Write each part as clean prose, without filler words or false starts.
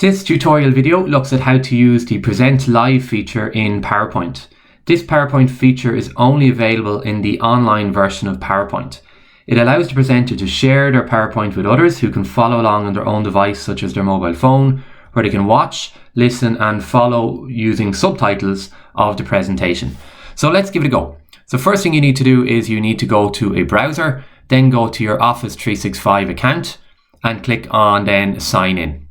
This tutorial video looks at how to use the Present Live feature in PowerPoint. This PowerPoint feature is only available in the online version of PowerPoint. It allows the presenter to share their PowerPoint with others who can follow along on their own device, such as their mobile phone, where they can watch, listen and follow using subtitles of the presentation. So let's give it a go. So first thing you need to do is you need to go to a browser, then go to your Office 365 account and click on then Sign In.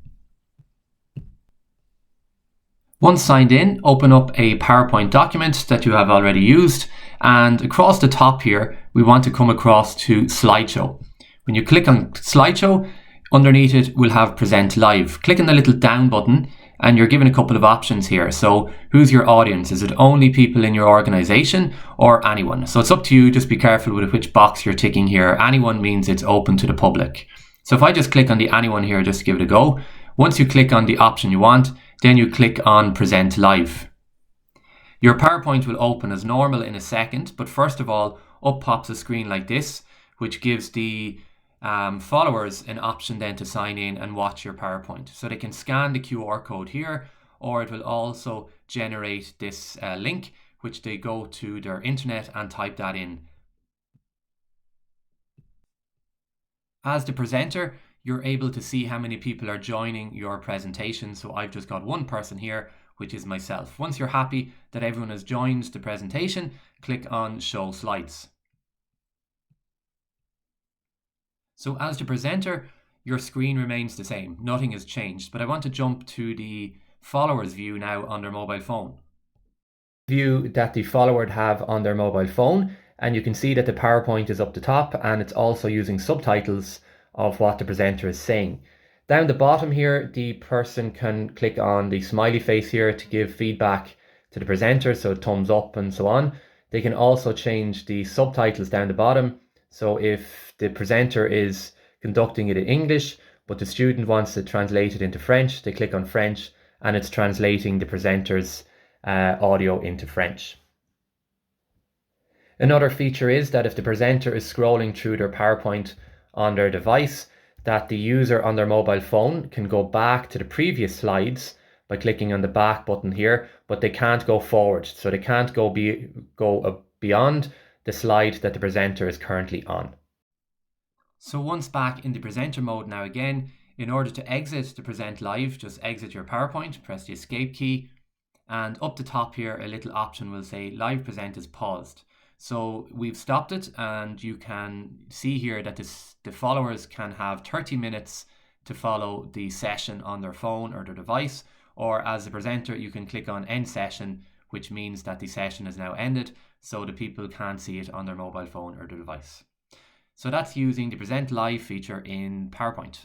Once signed in, open up a PowerPoint document that you have already used, and across the top here we want to come across to Slideshow. When you click on Slideshow, underneath it we'll have Present Live. Click on the little down button and you're given a couple of options here. So who's your audience? Is it only people in your organization or anyone? So it's up to you, just be careful with which box you're ticking here. Anyone means it's open to the public. So if I just click on the anyone here, just to give it a go. Once you click on the option you want, then you click on Present Live. Your PowerPoint will open as normal in a second, but first of all, up pops a screen like this, which gives the followers an option then to sign in and watch your PowerPoint. So they can scan the QR code here, or it will also generate this link, which they go to their internet and type that in. As the presenter, you're able to see how many people are joining your presentation. So I've just got one person here, which is myself. Once you're happy that everyone has joined the presentation, click on Show Slides. So as the presenter, your screen remains the same. Nothing has changed, but I want to jump to the followers view now on their mobile phone. View that the follower would have on their mobile phone, and you can see that the PowerPoint is up the top and it's also using subtitles of what the presenter is saying. Down the bottom here, the person can click on the smiley face here to give feedback to the presenter, so thumbs up and so on. They can also change the subtitles down the bottom. So if the presenter is conducting it in English, but the student wants to translate it into French, they click on French and it's translating the presenter's audio into French. Another feature is that if the presenter is scrolling through their PowerPoint on their device, that the user on their mobile phone can go back to the previous slides by clicking on the back button here, but they can't go forward. So they can't go beyond the slide that the presenter is currently on. So once back in the presenter mode now again, in order to exit the Present Live, just exit your PowerPoint, press the escape key, and up the top here a little option will say Live Present is paused. So we've stopped it, and you can see here that the followers can have 30 minutes to follow the session on their phone or their device, or as a presenter you can click on End Session, which means that the session is now ended, so the people can't see it on their mobile phone or their device. So that's using the Present Live feature in PowerPoint.